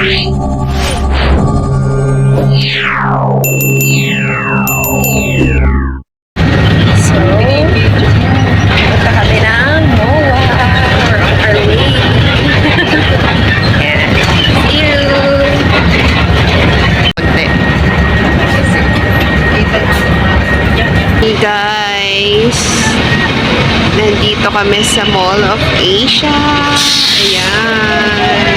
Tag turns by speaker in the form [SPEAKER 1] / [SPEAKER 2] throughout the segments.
[SPEAKER 1] So, punta kami ng MOA. We're on our way. Yeah. See you! Hey guys! Nandito kami sa Mall of Asia. Ayan.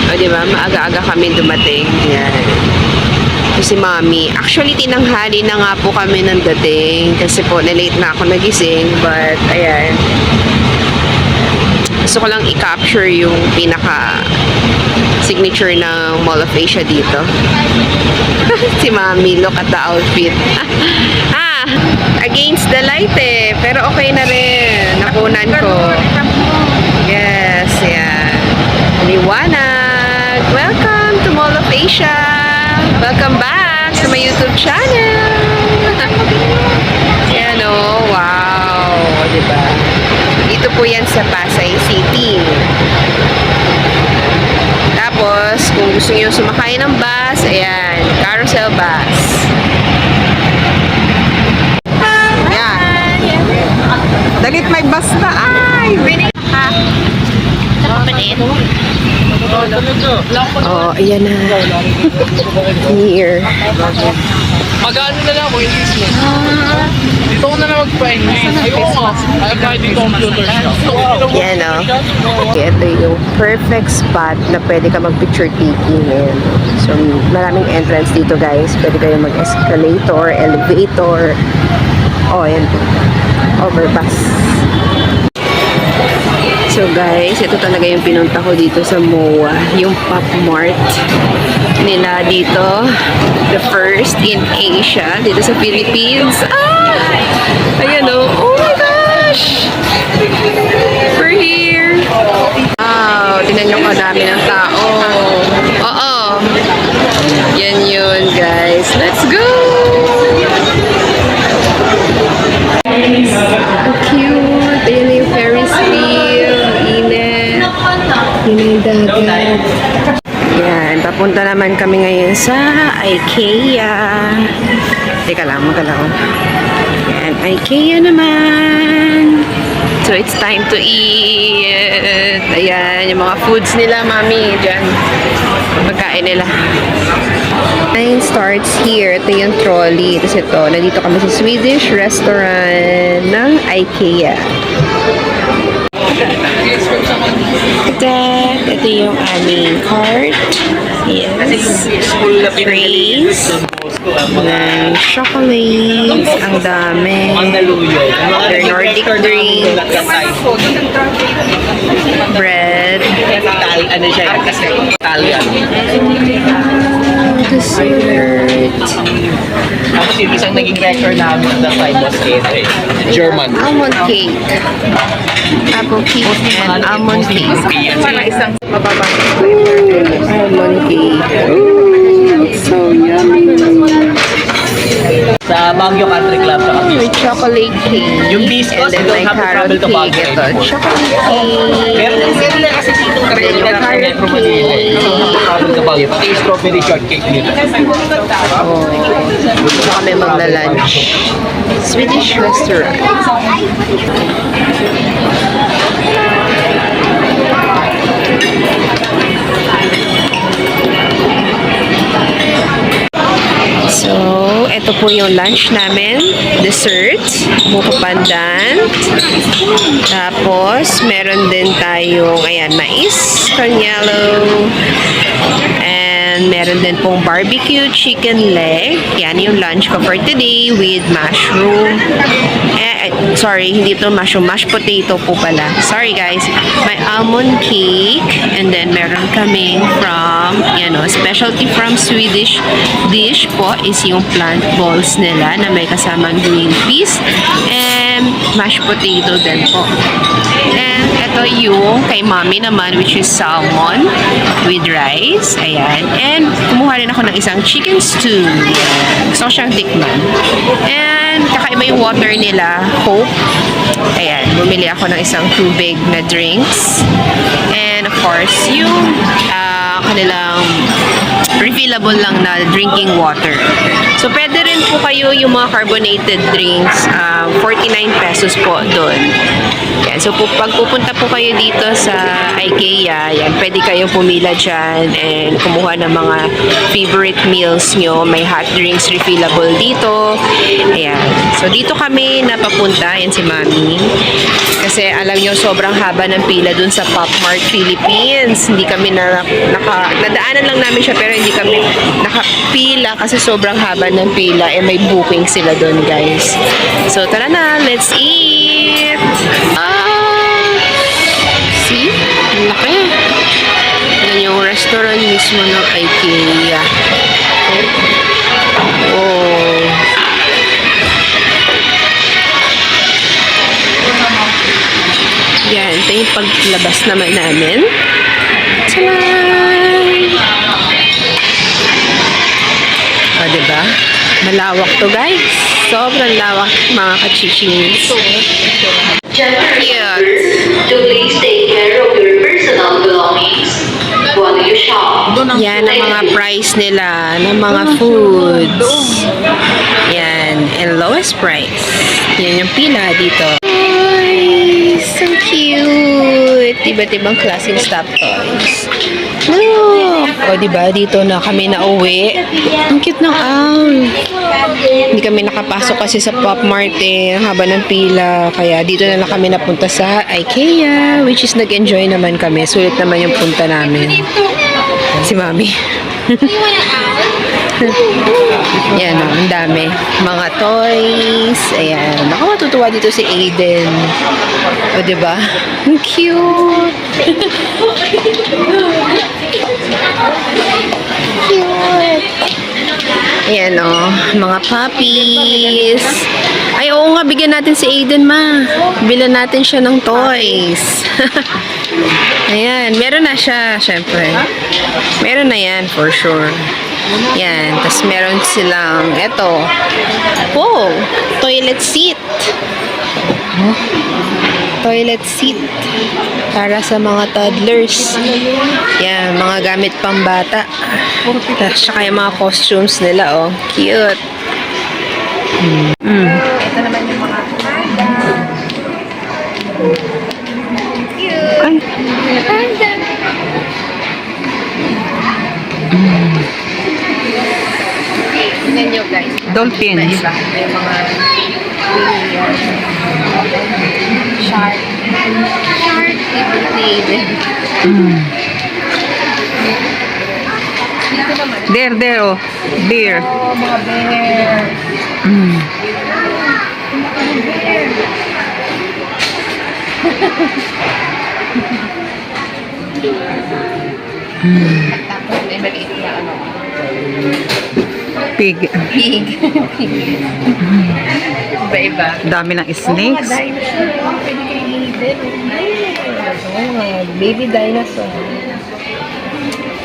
[SPEAKER 1] O diba, maaga-aga kami dumating. Ayan. Si Mami. Actually, tinanghali na nga po kami nang dating. Kasi po, na-late na ako nagising. But, ayan. Gusto ko lang i-capture yung pinaka-signature ng Mall of Asia dito. Si Mami, look at the outfit. Against the light eh. Pero okay na rin. Nakunan ko. Yes, yan. Liwanag. Welcome to Mall of Asia. Welcome back sa my YouTube channel. Yan o. Wow. Diba? Dito po yan sa Pasay City. Tapos, kung gusto nyo sumakay ng bus, ayan. Carousel bus.
[SPEAKER 2] Dalit may basta. Ay!
[SPEAKER 1] Oh, ayan na. Here.
[SPEAKER 3] Mag-ano na lang ako, English mo. Dito ko na lang magpa-English. Ayoko nga. Ayaw kahit yung computer shop.
[SPEAKER 1] Yan o. Ito yung perfect spot na pwede ka mag-picture taking. Yan. So, maraming entrance dito guys. Pwede kayo mag-escalator, elevator. Oh, yan. Overpass. So guys, ito talaga yung pinunta ko dito sa MOA. Yung Pop Mart nila dito. The first in Asia. Dito sa Philippines. Ayan o. Oh my gosh! We're here. Wow! Tingnan nyo kadami ng tao. Oo. Yan yun guys. Let's go! Cute. Ayan yung Ferris wheel. Init. Yun yung dagat. Yan. Papunta naman kami ngayon sa Ikea. Teka lang, magalaw. Yan. Ikea naman. So, it's time to eat. Ayan. Yung mga foods nila, Mami. Diyan. Pagkain nila. Line starts here. Ito yung trolley. Tapos ito, nandito kami sa Swedish restaurant ng Ikea. Ito yung aming cart. Yes. Trays. And chocolates. Ang dami. Their Nordic drinks. Bread.
[SPEAKER 3] Ano siya? Italian.
[SPEAKER 1] Dessert.
[SPEAKER 3] Tapos yung isang naging record namin at that time was German.
[SPEAKER 1] Almond cake. Apple cake and almond cake. Almond cake. Ooh, so yummy.
[SPEAKER 3] Sa Baguio Country Club sa kami.
[SPEAKER 1] May chocolate cake.
[SPEAKER 3] Yung biscuits,
[SPEAKER 1] and then may carrot cake. Ito, chocolate cake.
[SPEAKER 3] Meron na kasi dito
[SPEAKER 1] Then yung carrot cake.
[SPEAKER 3] Pati yung strawberry shortcake nila.
[SPEAKER 1] Oh, gusto kami magla-lunch. Swedish restaurant. So, ito po yung lunch namin. Dessert. Buko pandan. Tapos, meron din tayong, ayan, mais. Canyelo. And meron din pong barbecue chicken leg. Yan yung lunch ko for today with mushroom. Sorry, hindi ito mushroom. Mashed potato po pala. Sorry guys. May almond cake. And then meron kaming from, specialty from Swedish dish po is yung plant balls nila na may kasamang green peas. And mashed potato din po. And ito yung kay Mami naman, which is salmon with rice. Ayan. And kumuha rin ako ng isang chicken stew. Gusto ko siyang tikman. And kakaiba yung water nila, Coke. Ayan. Bumili ako ng isang tubig na drinks. And of course, yung kanilang refillable lang na drinking water. So, pwede rin po kayo yung mga carbonated drinks, 49 pesos po doon. Yan. So, pag pupunta po kayo dito sa Ikea, yan, pwede kayong pumila dyan and kumuha ng mga favorite meals nyo. May hot drinks refillable dito. Ayan. So, dito kami napapunta. Yan si Mami. Kasi alam nyo, sobrang haba ng pila dun sa Pop Mart Philippines. Hindi kami nadaanan lang namin siya pero hindi kami nakapila kasi sobrang haba ng pila. Eh, may booking sila dun, guys. So, tara na. Let's eat! See? Ang laki. Yan yung restaurant mismo ng IKEA. Oh. Yan. Ito yung paglabas naman namin. Tcharan! O, diba? Malawak to, guys. Sobrang lawak, mga kachichings. Cute.
[SPEAKER 4] To please take care of your personal belongings while you shop.
[SPEAKER 1] Yan ang mga price nila ng mga foods. Yan. And lowest price. Yan yung pila dito. Ay, so cute. Iba't ibang klaseng stuffed toys. Look! O, diba? Dito na kami nauwi. Ang cute ng owl. Hindi kami nakapasok kasi sa Pop Mart eh. Ang haba ng pila. Kaya dito na lang kami napunta sa IKEA. Which is nag-enjoy naman kami. Sulit naman yung punta namin. Si Mami. Yan o, ang dami. Mga toys. Ayan. Baka matutuwa dito si Aiden. O, diba? Ang cute. Cute. Ayan o, mga puppies. Ay, oo nga, bigyan natin si Aiden, ma. Bilan natin siya ng toys. Ayan, meron na siya, syempre. Meron na yan, for sure. Yan, tapos meron silang, eto. Oh, toilet seat. Toilet seat. Para sa mga toddlers. Yan, mga gamit pang bata. Tapos saka yung mga costumes nila, oh. Cute.
[SPEAKER 2] Ito naman yung mga panda. Cute. Ay. Panda.
[SPEAKER 1] Tingnan nyo, guys.
[SPEAKER 2] Dolphins.
[SPEAKER 1] Iba. May mga shark. Shark. Favorite.
[SPEAKER 2] There, oh. Beer.
[SPEAKER 1] Oh, mga bear. Tapos may maliit na ano.
[SPEAKER 2] Pig.
[SPEAKER 1] Pig. Iba-iba.
[SPEAKER 2] Dami ng snakes.
[SPEAKER 1] Dinosaur. Pwede kayo i-eat. Baby dinosaur.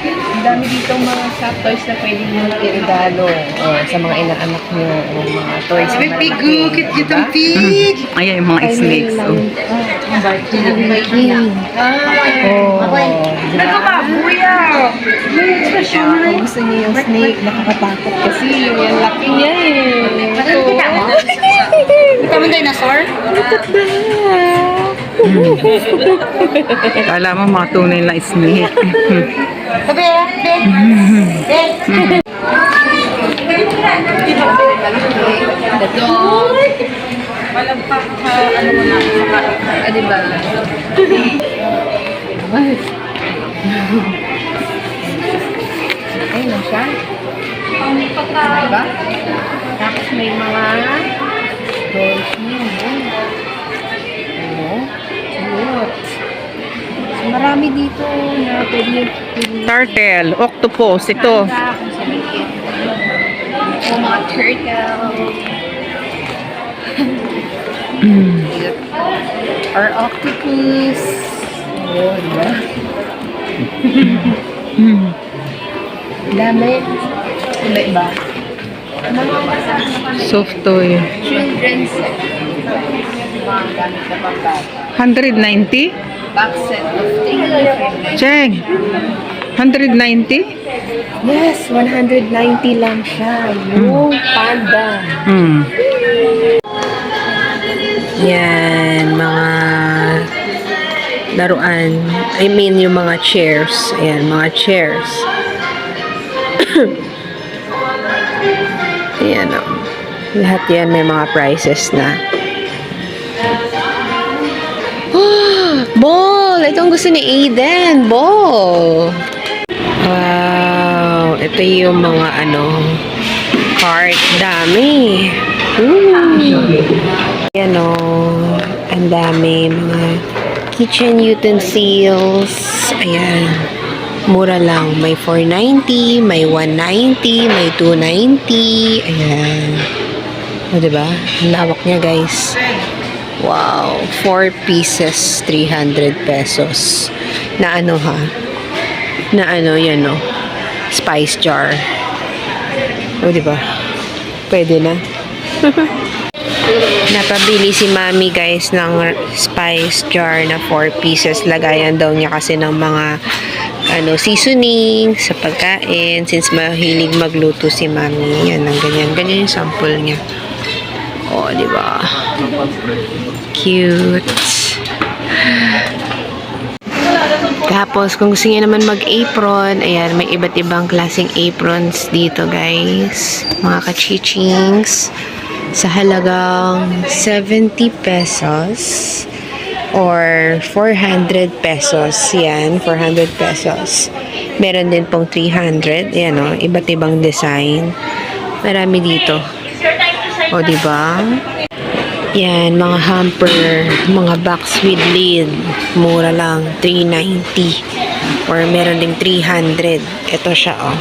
[SPEAKER 1] Ang dami dito mga soft toys na pwede nyo i-regalo sa mga inaanak nyo o mga toys na malaki.
[SPEAKER 2] Cute ang pig. Ayan yung mga snakes. Oh.
[SPEAKER 1] Nagkababuya! Kung gusto niyo yung snake, nakakatakot kasi yung laki niya eh.
[SPEAKER 4] Kita mo dinosaur?
[SPEAKER 2] Kala mo mga tunay na snake.
[SPEAKER 4] Sabi, Ben. Ben.
[SPEAKER 1] The dog. Walang pa ano mo na. Diba? Ayun na siya. Diba? Tapos may mga dolls niya. Oo. Cute. So, marami dito na pwede yung
[SPEAKER 2] Turtle, octopus, ito.
[SPEAKER 1] kung sabihin. O mga turtle. Or octopus. Oo, diba? Dami. Iba-iba.
[SPEAKER 2] Soft toy.
[SPEAKER 1] Children's set. Mga gamit na pambata.
[SPEAKER 2] 190?
[SPEAKER 1] Box set of 3 different.
[SPEAKER 2] Cheng, 190?
[SPEAKER 1] Yes, 190 lang siya. Yung panda.
[SPEAKER 2] Hmm.
[SPEAKER 1] Yan, mga laruan. I mean, yung mga chairs. Ayan, mga chairs. Ayan, o. Lahat yan may mga prices na. Ball! Ito ang gusto ni Aiden. Ball! Wow! Ito yung mga cart. Dami. Ayan o. Ang dami. Mga kitchen utensils. Ayan. Mura lang. May 490, may 190, may 290. Ayan. O, diba? Ang lawak niya, guys. Wow. 4 pieces, 300 pesos. Na ha? Na yan o. Spice jar. O, diba? Pwede na. Napabili si Mami, guys, ng spice jar na 4 pieces. Lagayan daw niya kasi ng mga seasoning sa pagkain. Since mahilig magluto si Mami. Yan, ang ganyan. Ganyan yung sample niya. O, diba? Cute. Tapos, kung gusto niya naman mag-apron, ayan, may iba't ibang klaseng aprons dito, guys. Mga kachichings. Sa halagang 70 pesos or 400 pesos. Yan, 400 pesos. Meron din pong 300. Ayan, o, iba't ibang design. Marami dito. O, diba? Yan, mga hamper, mga box with lid. Mura lang, 390. Or meron ding 300. Ito siya, o.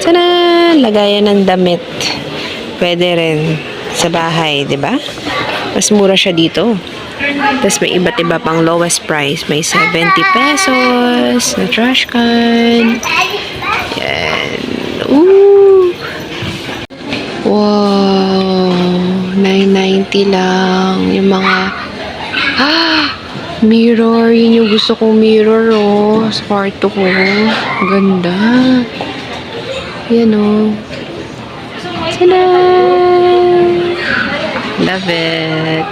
[SPEAKER 1] Tada! Lagayan ng damit. Pwede rin sa bahay, diba? Mas mura siya dito. Tapos may iba't iba pang lowest price. May 70 pesos na trash can. Yan. Ooh! Wow! 990 lang. Yung mga mirror. Yun yung gusto kong mirror, oh. Sa kwarto ko. Ganda. Yan, oh. Tada! Love it.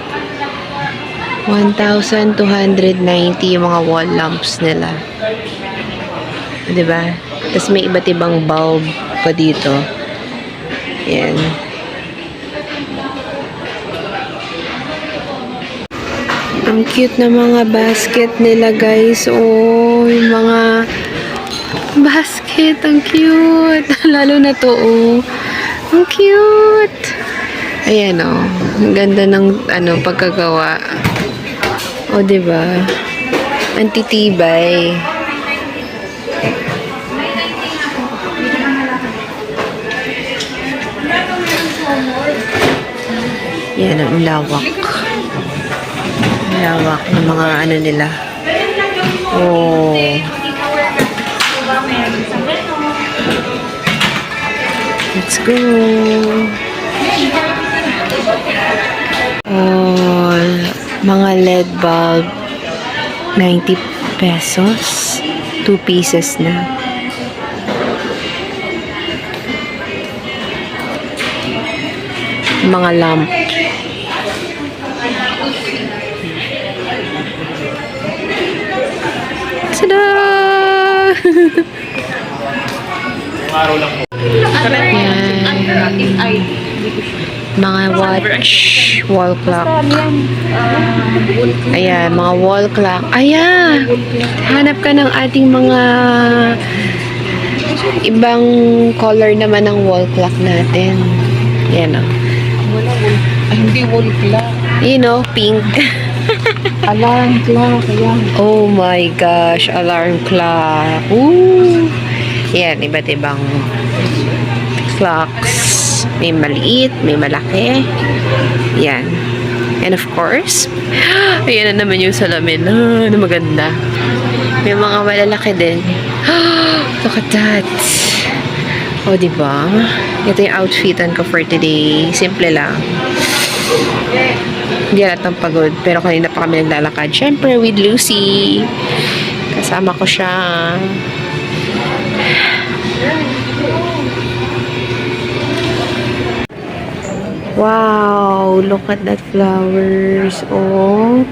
[SPEAKER 1] 1,290 yung mga wall lamps nila. Diba? Tapos may iba't ibang bulb pa dito. Yan. Ang cute na mga basket nila, guys. Oh, yung mga basket. Ang cute. Lalo na to, oh. Ang cute. Ayan, oh. Ang ganda ng pagkagawa. O, diba? Ang titibay. Yan, ang lawak. Ang lawak ng mga nila. Oh. Let's go. Oh, mga LED bulb. 90 pesos. 2 pieces na. Mga lamp. Tada! Yan. Mga watch, wall clock. Ayan, mga wall clock. Ayan! Hanap ka ng ating mga ibang color naman ng wall clock natin. Ayan, o.
[SPEAKER 2] Ay, hindi wall clock.
[SPEAKER 1] You know, pink.
[SPEAKER 2] Alarm clock. Ayan.
[SPEAKER 1] Oh my gosh, alarm clock. Ooh. Yan, iba't ibang clocks. May maliit, may malaki. Yan. And of course, ayan na naman yung salamin. Na maganda. May mga malalaki din. Look at that. O, diba? Ito yung outfitan ko for today. Simple lang. Hindi natin pagod. Pero kanina pa kami naglalakad. Siyempre, with Lucy. Kasama ko siya. Wow! Look at that flowers. Oh.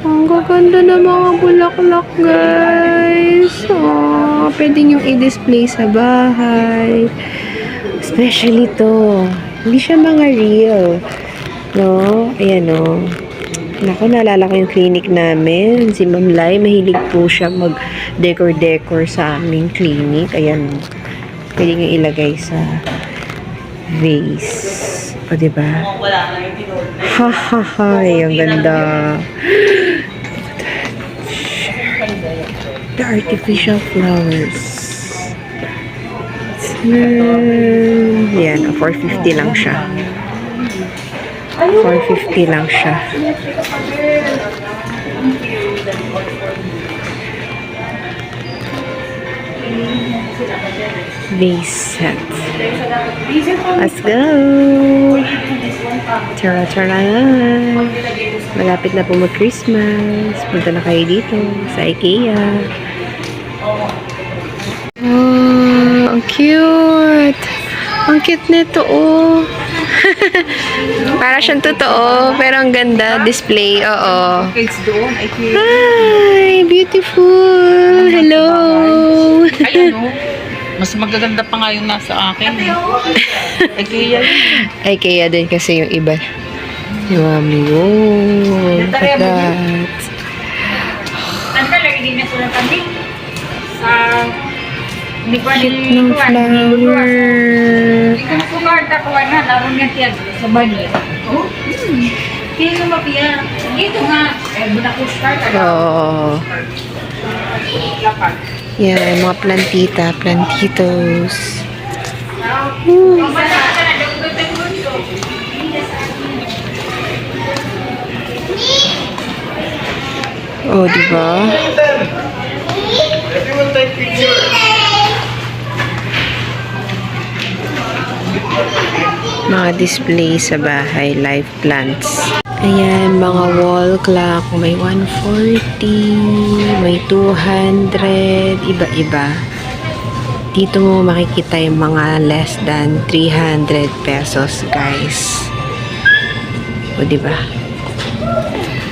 [SPEAKER 1] Ang gaganda ng mga bulaklak, guys. Oh, pwede nyo i-display sa bahay. Especially to. Hindi siya mga real. No? Ayan, no? Naku, naalala ko yung clinic namin. Si Ma'am Lai, mahilig po siya mag-decor-decor sa aming clinic. Ayan, no? Pwede nyo ilagay sa vase. O, diba? Ha, ha, ha. Ang ganda. The artificial flowers. Yan, 450 lang siya. 450 lang siya. Base set. Let's go! Tara, tara na! Malapit na po mag-Christmas. Punta na kayo dito sa Ikea. Oh, ang cute! Ang cute nito, oh! Para siyang totoo, pero ang ganda. Display, oo.
[SPEAKER 2] Kids doon, ay cute.
[SPEAKER 1] Hi! Beautiful! Hello!
[SPEAKER 2] Ayan, no? Mas magaganda pa nga yung nasa akin. Ikea yun.
[SPEAKER 1] Ay, kaya din kasi yung iba. Yung mami, oh, look at that.
[SPEAKER 5] Ano ka lagi din na sulang kami? Sa... Hindi ko
[SPEAKER 1] Cute ng flower.
[SPEAKER 5] Hindi ko sugar takuan na. Laro niya siya sa banya. Oh? Kaya nga mapiya. Ito nga. Eh, bunak ko start.
[SPEAKER 1] Oh.
[SPEAKER 5] Lapag.
[SPEAKER 1] Yan, mga plantita, plantitos. Oh, diba?
[SPEAKER 3] Everyone take picture.
[SPEAKER 1] Mga display sa bahay, live plants. Ayan, mga wall clock. May 140, may 200, iba-iba. Dito mo makikita yung mga less than 300 pesos, guys. O, diba?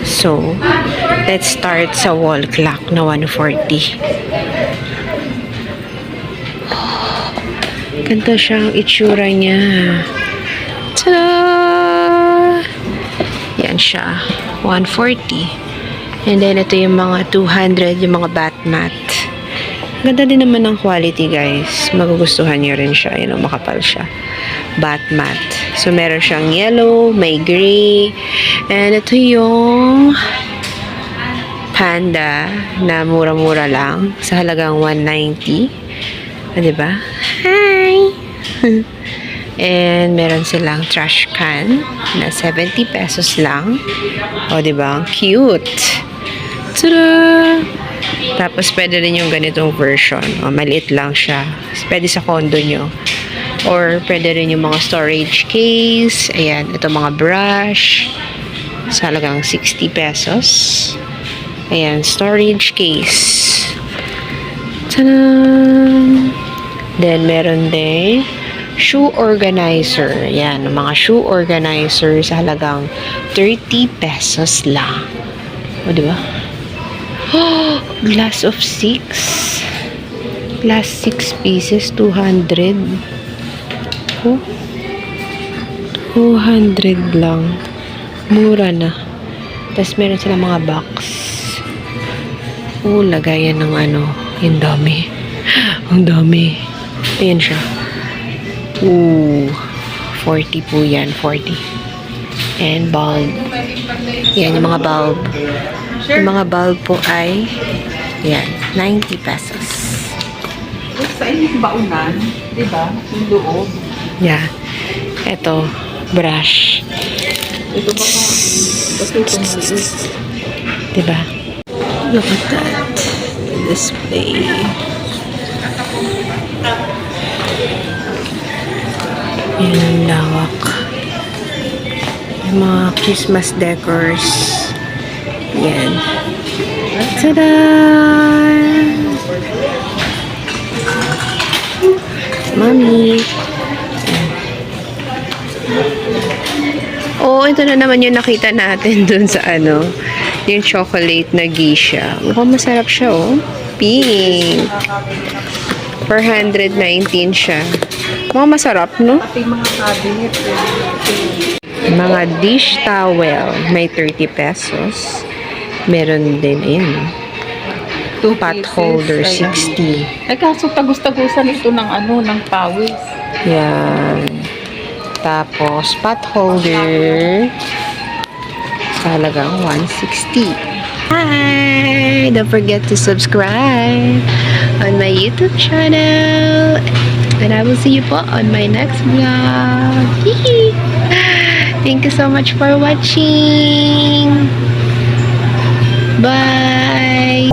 [SPEAKER 1] So, let's start sa wall clock na 140. Ganito siyang itsura niya. Ta-da! Yan siya. 140. And then, ito yung mga 200, yung mga bath mat. Ganda din naman ng quality, guys. Magugustuhan niyo rin siya. Yun, makapal siya. Bath mat. So, meron siyang yellow, may gray. And ito yung panda na mura-mura lang sa halagang 190. Diba? Hi! And meron silang trash can na 70 pesos lang. O, diba? Ang cute! Tada! Tapos, pwede rin yung ganitong version. O, maliit lang siya. Pwede sa condo nyo. Or, pwede rin yung mga storage case. Ayan, ito mga brush. Sa halagang 60 pesos. Ayan, storage case. Tada! Then, meron din shoe organizer. Ayan, mga shoe organizer sa halagang 30 pesos lang. O, diba? Oh, glass of 6. Glass 6 pieces, 200. Oh, 200 lang. Mura na. Tapos, meron sila mga box. Oh, lagayan ng ano. Yung dami. Ang dami. Ayan siya. Ooh, 40 po yan, 40. And bulb. Yan, yung mga bulb. Yung mga bulb po ay, yan, 90 pesos.
[SPEAKER 2] Sa inyong baunan, di ba? Yung loob.
[SPEAKER 1] Yeah. Ito, brush.
[SPEAKER 2] Ito ba ka? Basta ito maliit.
[SPEAKER 1] Diba? Look at that. Display. Yan ang lawak. Yung mga Christmas decors. Yan. Tada! Mommy. Yan. Oh, ito na naman yung nakita natin dun sa ano, yung chocolate na geisha. Mukhang masarap siya, oh. Pink. 419 siya. Mukhang masarap, no?
[SPEAKER 2] Pati mga cabinet.
[SPEAKER 1] Mga dish towel. May 30 pesos. Meron din, ayan. Pot holder, 60.
[SPEAKER 2] Ay, kaso tagus-tagusan ito ng ano, ng pawis.
[SPEAKER 1] Yan. Tapos, pot holder. Sa halagang 160. Hi! Don't forget to subscribe on my YouTube channel. And I will see you po on my next vlog. Hihi! Thank you so much for watching. Bye!